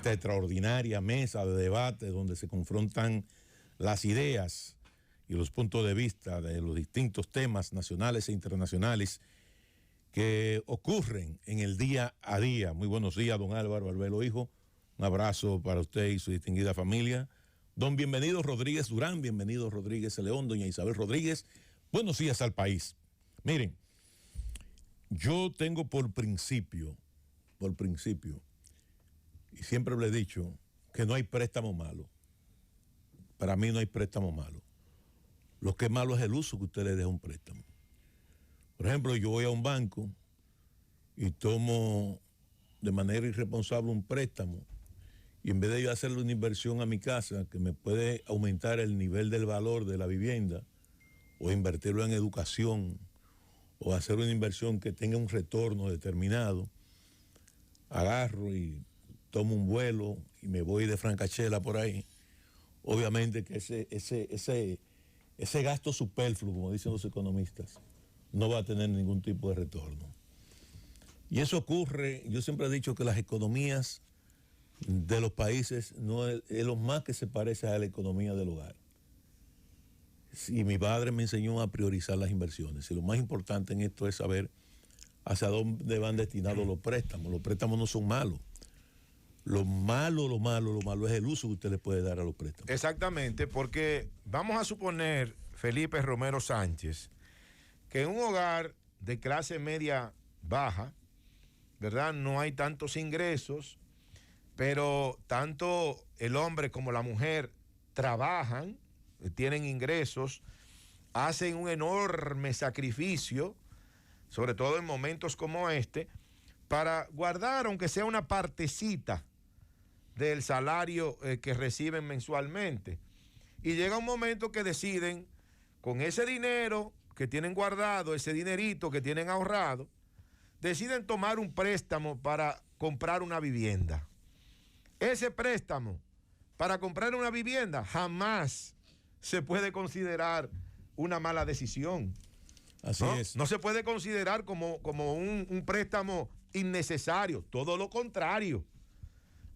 esta extraordinaria mesa de debate donde se confrontan las ideas y los puntos de vista de los distintos temas nacionales e internacionales que ocurren en el día a día. Muy buenos días, don Álvaro Arbelo Hijo. Un abrazo para usted y su distinguida familia. Don Bienvenido Rodríguez Durán, bienvenido Rodríguez León, doña Isabel Rodríguez. Buenos días al país. Miren, yo tengo por principio, y siempre le he dicho que no hay préstamo malo. Para mí no hay préstamo malo. Lo que es malo es el uso que usted le deja a un préstamo. Por ejemplo, yo voy a un banco y tomo de manera irresponsable un préstamo y en vez de yo hacerle una inversión a mi casa que me puede aumentar el nivel del valor de la vivienda o invertirlo en educación o hacer una inversión que tenga un retorno determinado, agarro y tomo un vuelo y me voy de francachela por ahí. Obviamente que ese gasto superfluo, como dicen los economistas, no va a tener ningún tipo de retorno. Y eso ocurre, yo siempre he dicho que las economías de los países no es lo más que se parece a la economía del hogar. Y mi padre me enseñó a priorizar las inversiones. Y lo más importante en esto es saber hacia dónde van destinados los préstamos. Los préstamos no son malos. Lo malo es el uso que usted le puede dar a los préstamos. Exactamente, porque vamos a suponer, Felipe Romero Sánchez, que en un hogar de clase media baja, ¿verdad? No hay tantos ingresos, pero tanto el hombre como la mujer trabajan, tienen ingresos, hacen un enorme sacrificio, sobre todo en momentos como este, para guardar, aunque sea una partecita del salario que reciben mensualmente. Y llega un momento que deciden, con ese dinero que tienen guardado, ese dinerito que tienen ahorrado, deciden tomar un préstamo para comprar una vivienda. Ese préstamo para comprar una vivienda jamás se puede considerar una mala decisión. Así es. No se puede considerar como un préstamo innecesario, todo lo contrario.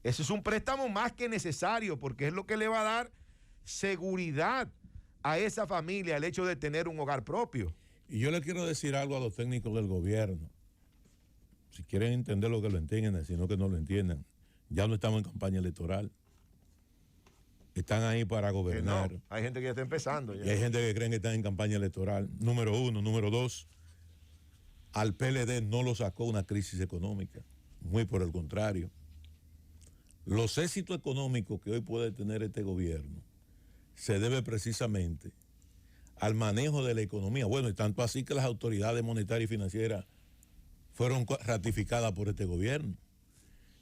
Ese es un préstamo más que necesario porque es lo que le va a dar seguridad a esa familia, el hecho de tener un hogar propio. Y yo le quiero decir algo a los técnicos del gobierno. Si quieren entender lo que lo entiendan, sino que no lo entiendan. Ya no estamos en campaña electoral. Están ahí para gobernar. No, hay gente que ya está empezando. Ya. Y hay gente que creen que están en campaña electoral. Número uno. Número dos, al PLD no lo sacó una crisis económica. Muy por el contrario. Los éxitos económicos que hoy puede tener este gobierno se debe precisamente al manejo de la economía. Bueno, y tanto así que las autoridades monetarias y financieras fueron ratificadas por este gobierno.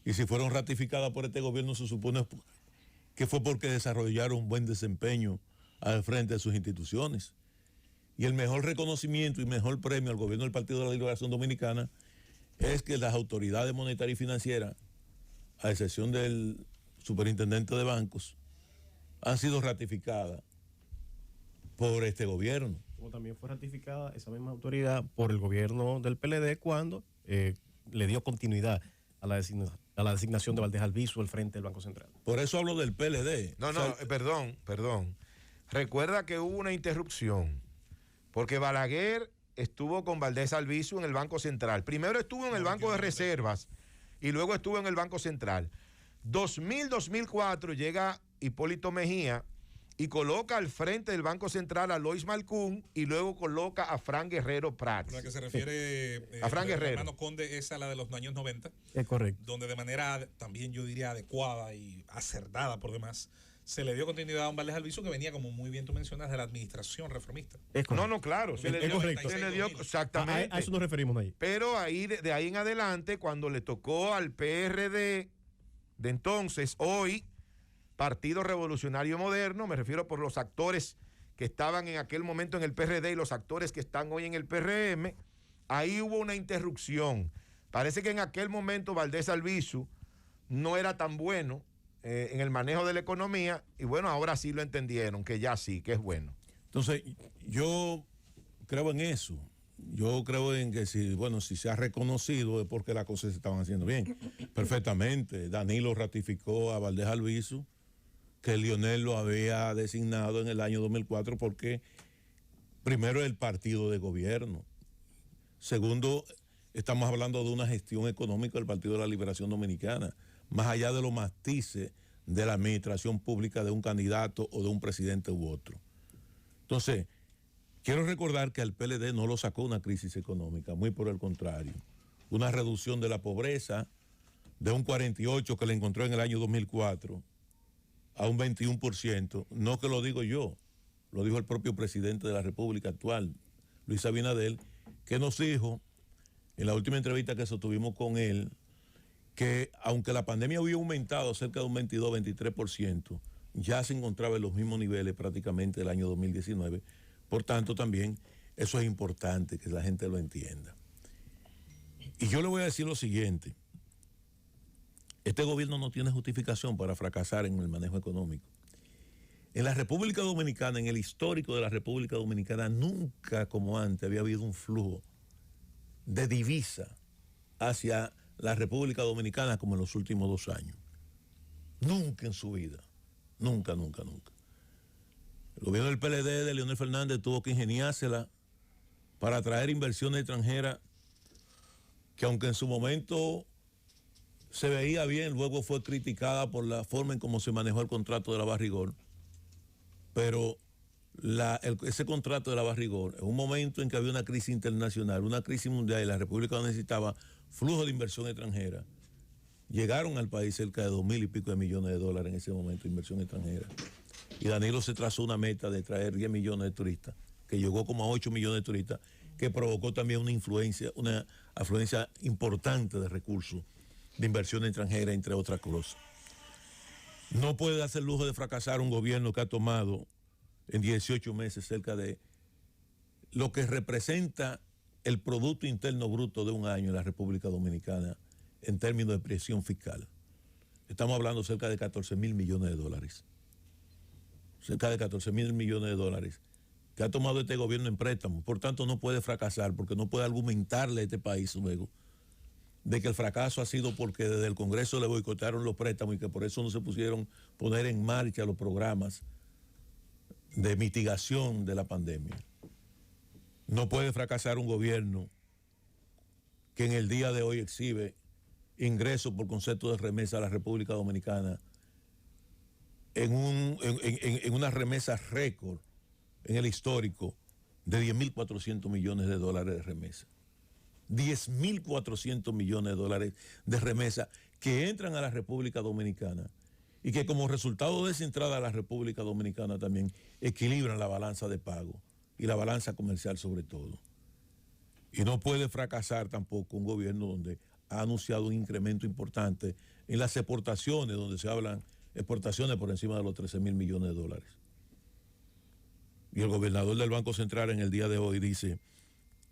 Y si fueron ratificadas por este gobierno, se supone que fue porque desarrollaron un buen desempeño al frente de sus instituciones. Y el mejor reconocimiento y mejor premio al gobierno del Partido de la Liberación Dominicana es que las autoridades monetarias y financieras, a excepción del superintendente de bancos, han sido ratificadas por este gobierno. Como también fue ratificada esa misma autoridad por el gobierno del PLD cuando le dio continuidad a la designación de Valdés Albizu al frente del Banco Central. Por eso hablo del PLD. Perdón. Recuerda que hubo una interrupción, porque Balaguer estuvo con Valdés Albizu en el Banco Central. Primero estuvo en el Banco de Reservas y luego estuvo en el Banco Central. 2000-2004 llega Hipólito Mejía y coloca al frente del Banco Central a Lois Malcún y luego coloca a Fran Guerrero Prats. La que se refiere a Fran Guerrero. Hermano Conde, esa la de los años 90. Es correcto. Donde de manera también yo diría adecuada y acertada por demás, se le dio continuidad a un Valdés Albizu que venía, como muy bien tú mencionas, de la administración reformista. Claro. Se le dio exactamente. A eso nos referimos ahí. Pero ahí, de ahí en adelante, cuando le tocó al PRD de entonces, hoy, Partido Revolucionario Moderno, me refiero por los actores que estaban en aquel momento en el PRD y los actores que están hoy en el PRM, ahí hubo una interrupción. Parece que en aquel momento Valdés Albizu no era tan bueno en el manejo de la economía y bueno, ahora sí lo entendieron, que ya sí, que es bueno. Entonces, yo creo en eso. yo creo en que si se ha reconocido es porque las cosas se estaban haciendo bien. Perfectamente. Danilo ratificó a Valdés Albizu, que Lionel lo había designado en el año 2004 porque primero es el partido de gobierno. Segundo, estamos hablando de una gestión económica del Partido de la Liberación Dominicana, más allá de los matices de la administración pública de un candidato o de un presidente u otro. Entonces, quiero recordar que al PLD no lo sacó una crisis económica, muy por el contrario. Una reducción de la pobreza de un 48% que le encontró en el año 2004 a un 21%, no que lo digo yo, lo dijo el propio presidente de la República actual, Luis Abinader, que nos dijo en la última entrevista que sostuvimos con él, que aunque la pandemia había aumentado cerca de un 22-23%, ya se encontraba en los mismos niveles prácticamente del año 2019. Por tanto, también eso es importante que la gente lo entienda. Y yo le voy a decir lo siguiente. Este gobierno no tiene justificación para fracasar en el manejo económico. En la República Dominicana, en el histórico de la República Dominicana, nunca como antes había habido un flujo de divisa hacia la República Dominicana como en los últimos 2 años. Nunca en su vida. Nunca, nunca, nunca. El gobierno del PLD de Leonel Fernández tuvo que ingeniársela para atraer inversiones extranjeras que aunque en su momento se veía bien, luego fue criticada por la forma en cómo se manejó el contrato de la Barrigol. Pero ese contrato de la Barrigol, en un momento en que había una crisis internacional, una crisis mundial y la República necesitaba flujo de inversión extranjera, llegaron al país cerca de 2,000 y pico de millones de dólares en ese momento de inversión extranjera. Y Danilo se trazó una meta de traer 10 millones de turistas, que llegó como a 8 millones de turistas, que provocó también una afluencia importante de recursos de inversión extranjera, entre otras cosas. No puede darse el lujo de fracasar un gobierno que ha tomado en 18 meses cerca de lo que representa el Producto Interno Bruto de un año en la República Dominicana en términos de presión fiscal. Estamos hablando cerca de 14,000 millones de dólares. Cerca de 14,000 millones de dólares que ha tomado este gobierno en préstamo. Por tanto, no puede fracasar porque no puede argumentarle a este país luego de que el fracaso ha sido porque desde el Congreso le boicotearon los préstamos y que por eso no se pusieron poner en marcha los programas de mitigación de la pandemia. No puede fracasar un gobierno que en el día de hoy exhibe ingresos por concepto de remesa a la República Dominicana en una remesa récord en el histórico de 10,400 millones de dólares de remesa. 10,400 millones de dólares de remesa que entran a la República Dominicana y que como resultado de esa entrada a la República Dominicana también equilibran la balanza de pago y la balanza comercial sobre todo. Y no puede fracasar tampoco un gobierno donde ha anunciado un incremento importante en las exportaciones, donde se hablan exportaciones por encima de los 13,000 millones de dólares. Y el gobernador del Banco Central en el día de hoy dice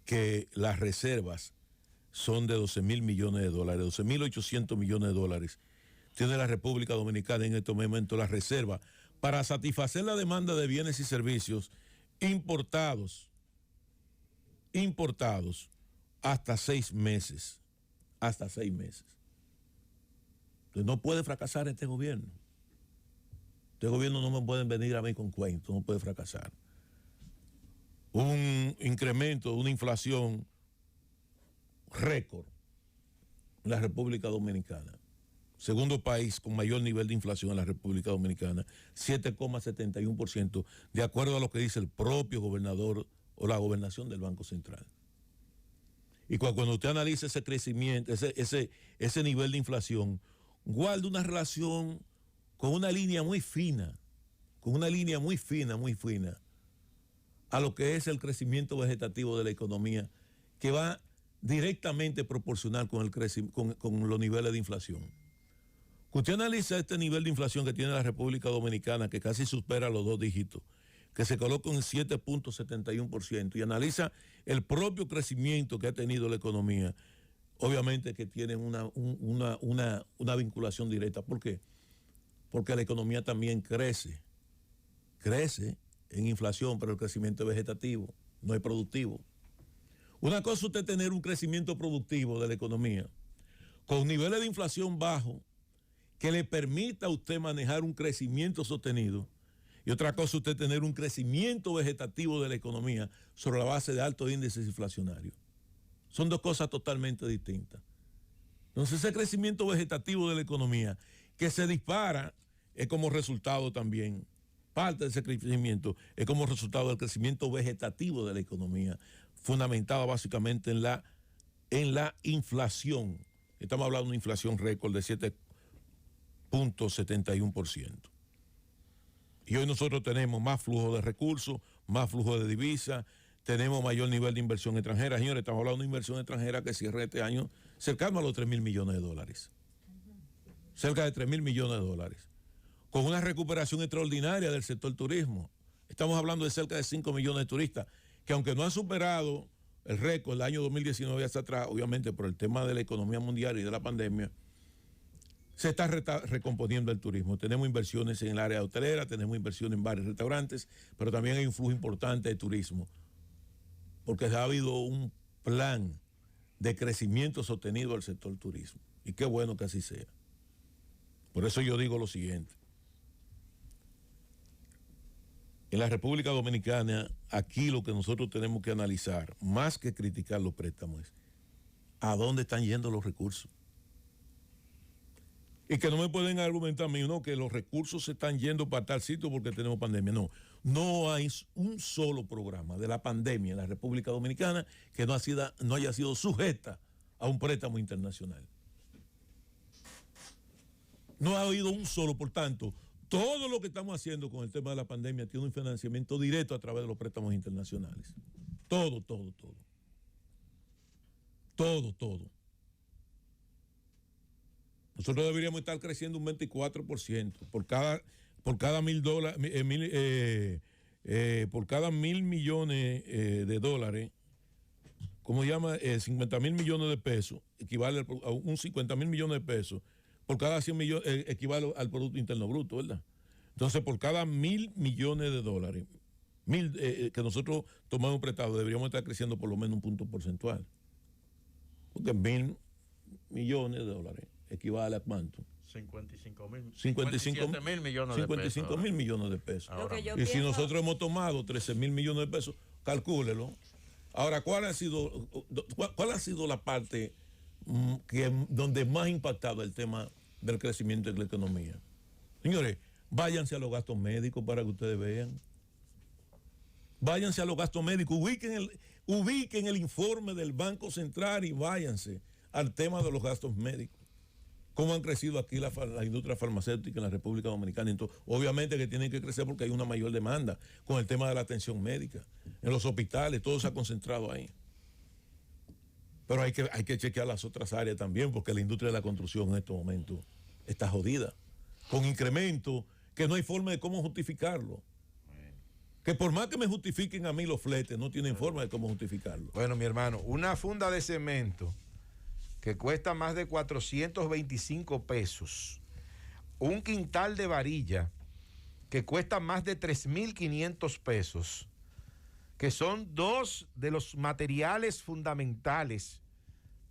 que las reservas son de 12,000 millones de dólares, 12,800 millones de dólares. Tiene la República Dominicana en este momento la reserva para satisfacer la demanda de bienes y servicios importados hasta 6 meses. Hasta 6 meses. Entonces no puede fracasar este gobierno. Este gobierno no me pueden venir a mí con cuentos, no puede fracasar. Un incremento, una inflación récord en la República Dominicana. Segundo país con mayor nivel de inflación en la República Dominicana, 7,71%, de acuerdo a lo que dice el propio gobernador o la gobernación del Banco Central. Y cuando usted analiza ese crecimiento, ese nivel de inflación, guarda una relación con una línea muy fina, muy fina, a lo que es el crecimiento vegetativo de la economía, que va directamente proporcional con los niveles de inflación. Usted analiza este nivel de inflación que tiene la República Dominicana, que casi supera los 2 dígitos, que se coloca en 7,71%, y analiza el propio crecimiento que ha tenido la economía, obviamente que tienen una vinculación directa. ¿Por qué? Porque la economía también crece en inflación, pero el crecimiento es vegetativo, no es productivo. Una cosa es usted tener un crecimiento productivo de la economía con niveles de inflación bajos que le permita a usted manejar un crecimiento sostenido. Y otra cosa es usted tener un crecimiento vegetativo de la economía sobre la base de altos índices inflacionarios. Son dos cosas totalmente distintas. Entonces ese crecimiento vegetativo de la economía que se dispara es como resultado también, parte de ese crecimiento es como resultado del crecimiento vegetativo de la economía, fundamentado básicamente en la inflación. Estamos hablando de una inflación récord de 7.71%. Y hoy nosotros tenemos más flujo de recursos, más flujo de divisas, tenemos mayor nivel de inversión extranjera. Señores, estamos hablando de una inversión extranjera que cierra este año cercano a los 3.000 millones de dólares. Cerca de 3.000 millones de dólares. Con una recuperación extraordinaria del sector turismo. Estamos hablando de cerca de 5 millones de turistas, que aunque no han superado el récord del año 2019 hasta atrás, obviamente por el tema de la economía mundial y de la pandemia, se está recomponiendo el turismo. Tenemos inversiones en el área hotelera, tenemos inversiones en bares, restaurantes, pero también hay un flujo importante de turismo, porque ha habido un plan de crecimiento sostenido del sector turismo. Y qué bueno que así sea. Por eso yo digo lo siguiente. En la República Dominicana, aquí lo que nosotros tenemos que analizar, más que criticar los préstamos, es a dónde están yendo los recursos. Y que no me pueden argumentar a mí, no, que los recursos se están yendo para tal sitio porque tenemos pandemia. No, no hay un solo programa de la pandemia en la República Dominicana que no haya sido sujeta a un préstamo internacional. No ha habido un solo, por tanto, todo lo que estamos haciendo con el tema de la pandemia tiene un financiamiento directo a través de los préstamos internacionales. Todo. Nosotros deberíamos estar creciendo un 24% por cada $1.000 millones de dólares, ¿cómo se llama? 50.000 millones de pesos, equivale a un 50.000 millones de pesos, por cada 100 millones, equivale al Producto Interno Bruto, ¿verdad? Entonces, por cada 1.000 millones de dólares, que nosotros tomamos prestado, deberíamos estar creciendo por lo menos un punto porcentual. Porque 1.000 millones de dólares equivale a cuánto? 57.000 millones de pesos. 55.000 millones de pesos. Ahora, y si nosotros hemos tomado 13.000 millones de pesos, calcúlelo. Ahora, ¿cuál ha sido la parte donde más ha impactado el tema del crecimiento de la economía? Señores, váyanse a los gastos médicos para que ustedes vean. Váyanse a los gastos médicos, ubiquen el informe del Banco Central y váyanse al tema de los gastos médicos. Cómo han crecido aquí la industria farmacéutica en la República Dominicana. Entonces, obviamente que tienen que crecer porque hay una mayor demanda con el tema de la atención médica. En los hospitales, todo se ha concentrado ahí. Pero hay que chequear las otras áreas también, porque la industria de la construcción en estos momentos está jodida. Con incremento que no hay forma de cómo justificarlo. Que por más que me justifiquen a mí los fletes, no tienen forma de cómo justificarlo. Bueno, mi hermano, una funda de cemento que cuesta más de 425 pesos, un quintal de varilla que cuesta más de 3.500 pesos, que son dos de los materiales fundamentales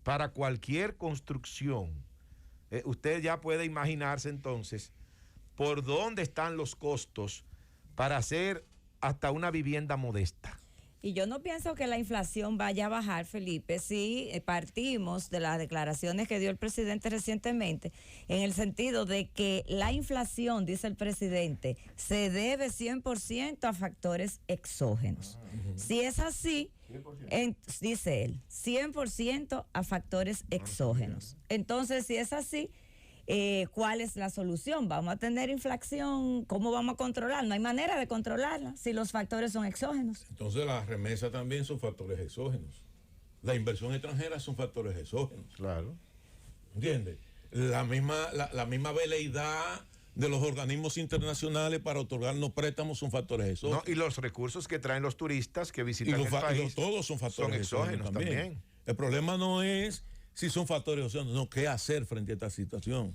para cualquier construcción. Usted ya puede imaginarse entonces por dónde están los costos para hacer hasta una vivienda modesta. Y yo no pienso que la inflación vaya a bajar, Felipe, si partimos de las declaraciones que dio el presidente recientemente, en el sentido de que la inflación, dice el presidente, se debe 100% a factores exógenos. Si es así, dice él, 100% a factores exógenos. Entonces, si es así, ¿cuál es la solución? ¿Vamos a tener inflación? ¿Cómo vamos a controlar? No hay manera de controlarla si los factores son exógenos. Entonces las remesas también son factores exógenos. La inversión extranjera son factores exógenos. Claro. ¿Entiendes? La misma veleidad de los organismos internacionales para otorgarnos préstamos son factores exógenos. No, y los recursos que traen los turistas que visitan el país todos son factores exógenos también. El problema no es si son factores exógenos, no, ¿qué hacer frente a esta situación?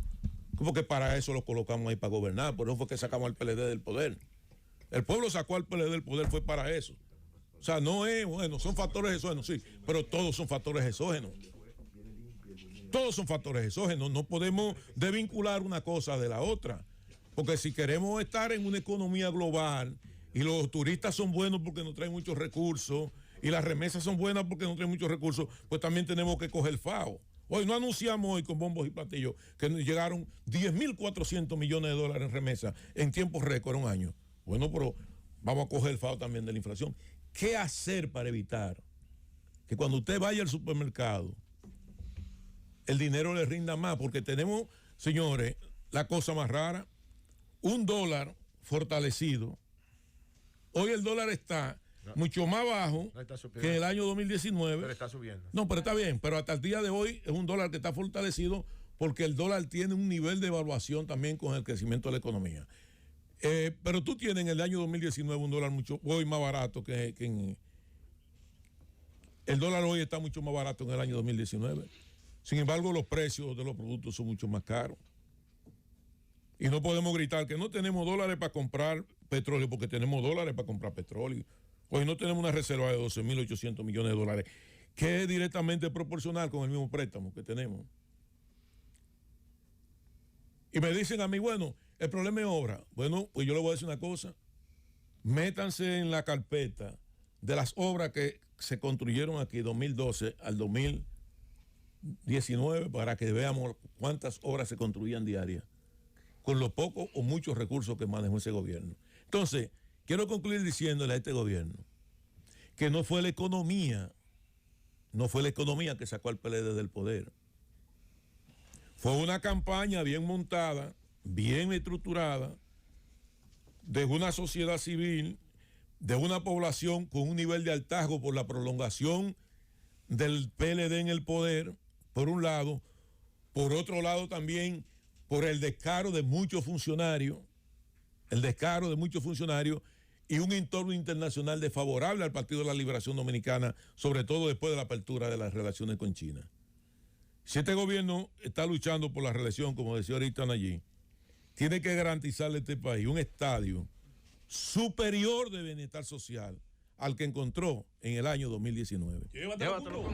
Como que para eso lo colocamos ahí para gobernar, por eso fue que sacamos al PLD del poder. El pueblo sacó al PLD del poder, fue para eso. O sea, no es, bueno, son factores exógenos, sí, pero todos son factores exógenos. Todos son factores exógenos. No podemos desvincular una cosa de la otra. Porque si queremos estar en una economía global y los turistas son buenos porque nos traen muchos recursos y las remesas son buenas porque nos traen muchos recursos, pues también tenemos que coger FAO. Hoy no anunciamos hoy con bombos y platillos que nos llegaron 10.400 millones de dólares en remesas en tiempo récord, un año. Bueno, pero vamos a coger el FAO también de la inflación. ¿Qué hacer para evitar que cuando usted vaya al supermercado el dinero le rinda más? Porque tenemos, señores, la cosa más rara, un dólar fortalecido. Hoy el dólar está mucho más bajo que en el año 2019. Pero está subiendo. No, pero está bien, pero hasta el día de hoy es un dólar que está fortalecido porque el dólar tiene un nivel de evaluación también con el crecimiento de la economía. Pero tú tienes en el año 2019 un dólar mucho hoy más barato que en... El dólar hoy está mucho más barato en el año 2019. Sin embargo, los precios de los productos son mucho más caros. Y no podemos gritar que no tenemos dólares para comprar petróleo, porque tenemos dólares para comprar petróleo. Hoy no tenemos una reserva de 12.800 millones de dólares, que es directamente proporcional con el mismo préstamo que tenemos. Y me dicen a mí, bueno, el problema es obra. Bueno, pues yo le voy a decir una cosa. Métanse en la carpeta de las obras que se construyeron aquí 2012 al 2019 para que veamos cuántas obras se construían diarias con los pocos o muchos recursos que manejó ese gobierno. Entonces, quiero concluir diciéndole a este gobierno que no fue la economía que sacó al PLD del poder. Fue una campaña bien montada, bien estructurada, de una sociedad civil, de una población con un nivel de hartazgo por la prolongación del PLD en el poder, por un lado, por otro lado también por el descaro de muchos funcionarios, y un entorno internacional desfavorable al Partido de la Liberación Dominicana, sobre todo después de la apertura de las relaciones con China. Si este gobierno está luchando por la reelección, como decía ahorita Nayib, tiene que garantizarle a este país un estadio superior de bienestar social al que encontró en el año 2019. Llévatelo.